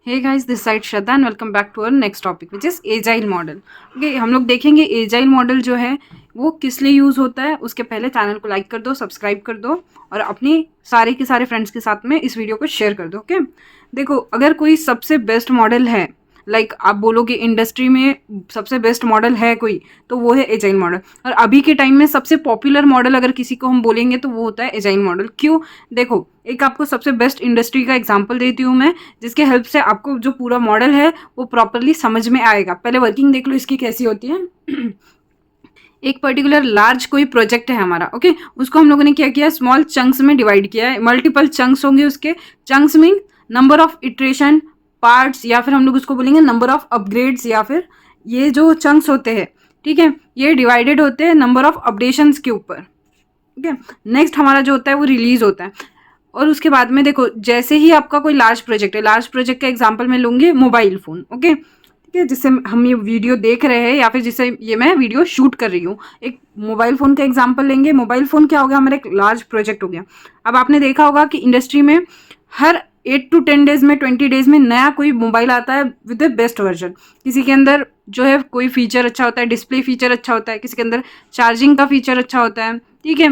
Hey guys, this side Shraddha and welcome back to our next topic which is agile model. Okay, हम लोग देखेंगे agile model जो है वो किस लिए यूज़ होता है। उसके पहले चैनल को लाइक कर दो, सब्सक्राइब कर दो और अपनी सारे के सारे फ्रेंड्स के साथ में इस वीडियो को शेयर कर दो। ओके, देखो, अगर कोई सबसे बेस्ट मॉडल है, आप बोलोगे इंडस्ट्री में सबसे बेस्ट मॉडल है कोई, तो वो है एजाइल मॉडल। और अभी के टाइम में सबसे पॉपुलर मॉडल अगर किसी को हम बोलेंगे तो वो होता है एजाइल मॉडल। क्यों? देखो, एक आपको सबसे बेस्ट इंडस्ट्री का एग्जांपल देती हूँ मैं, जिसके हेल्प से आपको जो पूरा मॉडल है वो प्रॉपरली समझ में आएगा। पहले वर्किंग देख लो इसकी कैसी होती है। एक पर्टिकुलर लार्ज कोई प्रोजेक्ट है हमारा, ओके, उसको हम लोगों ने क्या किया, स्मॉल चंक्स में डिवाइड किया है। मल्टीपल चंक्स होंगे उसके। Chunks mean number of iteration, parts, या फिर हम लोग उसको बोलेंगे नंबर ऑफ अपग्रेड्स, या फिर ये जो चंक्स होते हैं, ठीक है, ये डिवाइडेड होते हैं नंबर ऑफ अपडेशंस के ऊपर। ठीक है, नेक्स्ट हमारा जो होता है वो रिलीज होता है। और उसके बाद में देखो, जैसे ही आपका कोई लार्ज प्रोजेक्ट है, लार्ज प्रोजेक्ट का एग्जांपल मैं लूँगी मोबाइल फ़ोन। ओके, ठीक है, जिससे हम ये वीडियो देख रहे हैं या फिर जिससे ये मैं वीडियो शूट कर रही हूँ, एक मोबाइल फ़ोन का एग्जांपल लेंगे। मोबाइल फ़ोन क्या हो गया, हमारा एक लार्ज प्रोजेक्ट हो गया। अब आपने देखा होगा कि इंडस्ट्री में हर 8 to 10 डेज में, 20 डेज में नया कोई मोबाइल आता है विद द बेस्ट वर्जन। किसी के अंदर जो है कोई फीचर अच्छा होता है, डिस्प्ले फीचर अच्छा होता है, किसी के अंदर चार्जिंग का फीचर अच्छा होता है, ठीक है,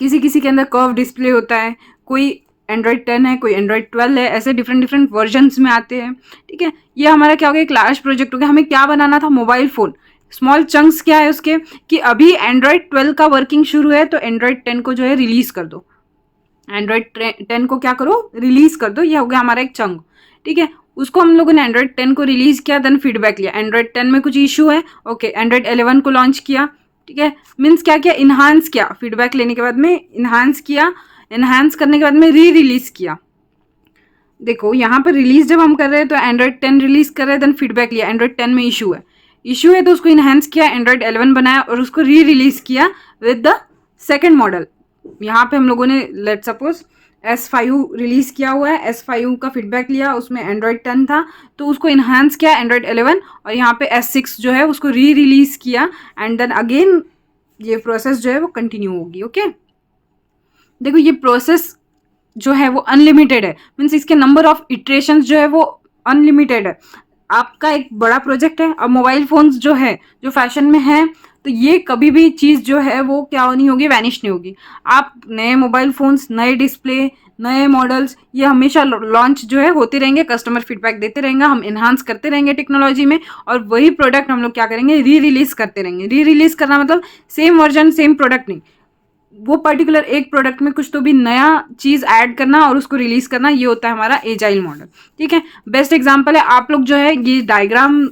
किसी किसी के अंदर कर्व डिस्प्ले होता है, कोई एंड्रॉयड 10 है, कोई एंड्रॉयड 12 है, ऐसे डिफरेंट डिफरेंट वर्जन्स में आते हैं। ठीक है, ये हमारा क्या हो गया, एक लार्ज प्रोजेक्ट हो गया। हमें क्या बनाना था, मोबाइल फ़ोन। स्मॉल चंक्स क्या है उसके, कि अभी एंड्रॉयड 12 का वर्किंग शुरू है तो एंड्रॉयड 10 को जो है रिलीज कर दो। एंड्रॉयड 10 को क्या करो, रिलीज कर दो। ये हो गया हमारा एक चंक। ठीक है, उसको हम लोगों ने एंड्रॉयड 10 को रिलीज किया, देन फीडबैक लिया। एंड्रॉयड 10 में कुछ इशू है, ओके, एंड्रॉयड 11 को लॉन्च किया। ठीक है, मीन्स क्या किया, इन्हांस किया। फीडबैक लेने के बाद में इन्हांस किया, इन्हांस करने के बाद में री रिलीज किया। देखो, यहाँ पर रिलीज जब हम कर रहे हैं तो एंड्रॉयड 10 रिलीज कर रहे हैं, देन फीडबैक लिया। एंड्रॉयड 10 में इशू है तो उसको इन्हांस किया, एंड्रॉयड 11 बनाया और उसको री रिलीज किया विद द सेकेंड मॉडल। यहाँ पे हम लोगों ने लेट सपोज S5 रिलीज किया हुआ है, S5 का फीडबैक लिया, उसमें एंड्रॉयड 10 था तो उसको इन्हांस किया एंड्रॉयड 11, और यहाँ पे S6 जो है उसको री रिलीज किया, एंड देन अगेन ये प्रोसेस जो है वो कंटिन्यू होगी। ओके, देखो, ये प्रोसेस जो है वो अनलिमिटेड है, मीन्स इसके नंबर ऑफ इटरेशंस जो है वो अनलिमिटेड है। आपका एक बड़ा प्रोजेक्ट है। अब मोबाइल फोन्स जो है, जो फैशन में है, तो ये कभी भी चीज़ जो है वो क्या नहीं होगी, वैनिश नहीं होगी। आप नए मोबाइल फोन्स, नए डिस्प्ले, नए मॉडल्स, ये हमेशा लॉन्च जो है होते रहेंगे, कस्टमर फीडबैक देते रहेंगे, हम इन्हांस करते रहेंगे टेक्नोलॉजी में, और वही प्रोडक्ट हम लोग क्या करेंगे, री रिलीज करते रहेंगे। री रिलीज करना मतलब सेम वर्जन सेम प्रोडक्ट नहीं, वो पर्टिकुलर एक प्रोडक्ट में कुछ तो भी नया चीज़ ऐड करना और उसको रिलीज करना, ये होता है हमारा एजाइल मॉडल। ठीक है, बेस्ट एग्जांपल है, आप लोग जो है ये डायग्राम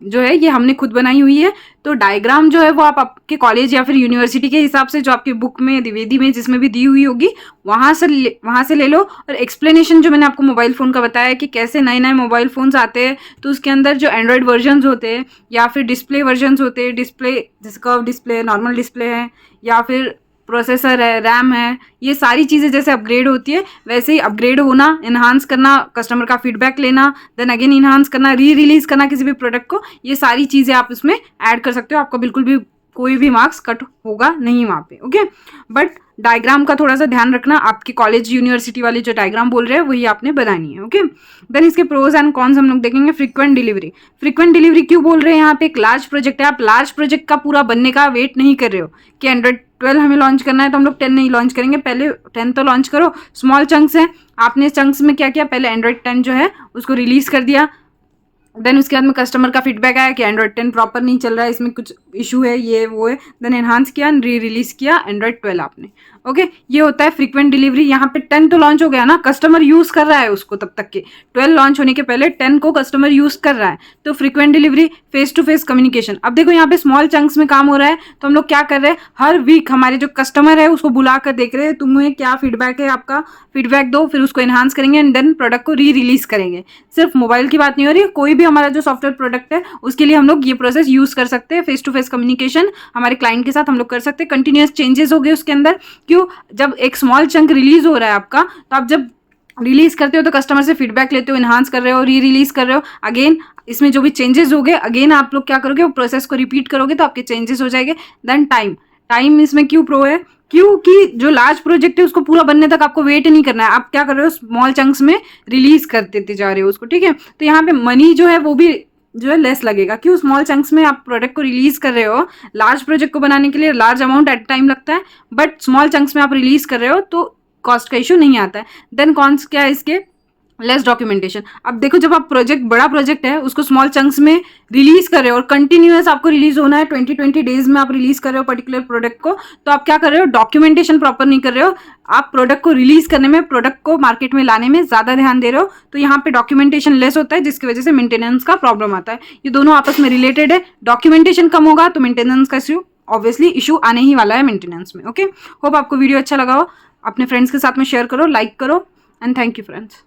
जो है ये हमने खुद बनाई हुई है। तो डायग्राम जो है वो आप आपके कॉलेज या फिर यूनिवर्सिटी के हिसाब से, जो आपकी बुक में, द्विवेदी में, जिसमें भी दी हुई होगी, वहाँ से ले लो। और एक्सप्लेनेशन जो मैंने आपको मोबाइल फ़ोन का बताया कि कैसे नए नए मोबाइल फ़ोन्स आते हैं, तो उसके अंदर जो एंड्रॉयड वर्जन्स होते हैं या फिर डिस्प्ले वर्जन्स होते हैं, डिस्प्ले जैसे कर्व डिस्प्ले, नॉर्मल डिस्प्ले है, या फिर प्रोसेसर है, रैम है, ये सारी चीज़ें जैसे अपग्रेड होती है वैसे ही अपग्रेड होना, इन्हांस करना, कस्टमर का फीडबैक लेना, देन अगेन इन्हांस करना, री रिलीज करना किसी भी प्रोडक्ट को, ये सारी चीज़ें आप इसमें ऐड कर सकते हो। आपका बिल्कुल भी कोई भी मार्क्स कट होगा नहीं वहाँ पे। ओके, बट डायग्राम का थोड़ा सा ध्यान रखना, आपके कॉलेज यूनिवर्सिटी वाले जो डायग्राम बोल रहे हैं वही आपने बनानी है। ओके, देन इसके प्रोज एंड कॉन्स हम लोग देखेंगे। Frequent delivery. फ्रीक्वेंट डिलीवरी क्यों बोल रहे हैं, यहाँ पे एक लार्ज प्रोजेक्ट है, आप लार्ज प्रोजेक्ट का पूरा बनने का वेट नहीं कर रहे हो कि एंड्रॉइड 12 हमें लॉन्च करना है तो हम लोग 10 नहीं लॉन्च करेंगे, पहले 10 तो लॉन्च करो। स्मॉल चंक्स है, आपने चंक्स में क्या किया, पहले एंड्रॉइड 10 जो है उसको रिलीज कर दिया, देन उसके बाद में कस्टमर का फीडबैक आया कि एंड्रॉइड 10 प्रॉपर नहीं चल रहा है, इसमें कुछ इशू है, ये वो है, देन एनहांस किया, री रिलीज किया एंड्रॉइड 12 आपने। ओके, ये होता है फ्रीक्वेंट डिलीवरी। यहाँ पे 10 तो लॉन्च हो गया ना, कस्टमर यूज कर रहा है उसको, तब तक के 12 लॉन्च होने के पहले 10 को कस्टमर यूज कर रहा है, तो frequent delivery. Face to face communication. अब देखो, यहाँ पे स्मॉल चंक्स में काम हो रहा है तो हम लोग क्या कर रहे हैं, हर वीक हमारे जो कस्टमर है उसको बुला कर देख रहे हैं, तुम्हें क्या फीडबैक है, आपका फीडबैक दो, फिर उसको एनहांस करेंगे एंड देन प्रोडक्ट को री रिलीज करेंगे। सिर्फ मोबाइल की बात नहीं हो रही है, कोई भी हमारा जो सॉफ्टवेयर प्रोडक्ट है उसके लिए हम लोग ये प्रोसेस यूज कर सकते हैं। फेस टू फेस कम्युनिकेशन हमारे क्लाइंट के साथ हम लोग कर सकते हैं। कंटिन्यूअस चेंजेस हो गए उसके अंदर। क्यों? जब एक स्मॉल चंक रिलीज हो रहा है आपका, तो आप जब रिलीज करते हो तो कस्टमर से फीडबैक लेते हो, इन्हांस कर रहे हो, री रिलीज कर रहे हो, अगेन इसमें जो भी चेंजेस हो गए अगेन आप लोग क्या करोगे, वो प्रोसेस को रिपीट करोगे तो आपके चेंजेस हो जाएंगे। Then time. टाइम इसमें क्यों प्रो है, क्योंकि जो लार्ज प्रोजेक्ट है उसको पूरा बनने तक आपको वेट नहीं करना है, आप क्या कर रहे हो, स्मॉल चंक्स में रिलीज कर देते जा रहे हो उसको, ठीक है। तो यहाँ पे मनी जो है वो भी जो है लेस लगेगा, क्यों, स्मॉल चंक्स में आप प्रोडक्ट को रिलीज कर रहे हो। लार्ज प्रोजेक्ट को बनाने के लिए लार्ज अमाउंट एट टाइम लगता है, बट स्मॉल चंक्स में आप रिलीज कर रहे हो तो कॉस्ट का इशू नहीं आता है। देन कॉन्स क्या है इसके, लेस डॉक्यूमेंटेशन। अब देखो जब आप प्रोजेक्ट, बड़ा प्रोजेक्ट है उसको स्मॉल चंक्स में रिलीज कर रहे हो और कंटिन्यूअस आपको रिलीज होना है, 20 डेज में आप रिलीज कर रहे हो पर्टिकुलर प्रोडक्ट को, तो आप क्या कर रहे हो, डॉक्यूमेंटेशन प्रॉपर नहीं कर रहे हो। आप प्रोडक्ट को रिलीज करने में, प्रोडक्ट को मार्केट में लाने में ज्यादा ध्यान दे रहे हो, तो यहाँ पे डॉक्यूमेंटेशन लेस होता है, जिसकी वजह से मेंटेनेंस का प्रॉब्लम आता है। ये दोनों आपस में रिलेटेड है, डॉक्यूमेंटेशन कम होगा तो मेंटेनेंस का इश्यू, ऑब्वियसली इशू आने ही वाला है मेंटेनेंस में। ओके, होप आपको वीडियो अच्छा लगा हो, अपने फ्रेंड्स के साथ में शेयर करो, लाइक करो, एंड थैंक यू फ्रेंड्स।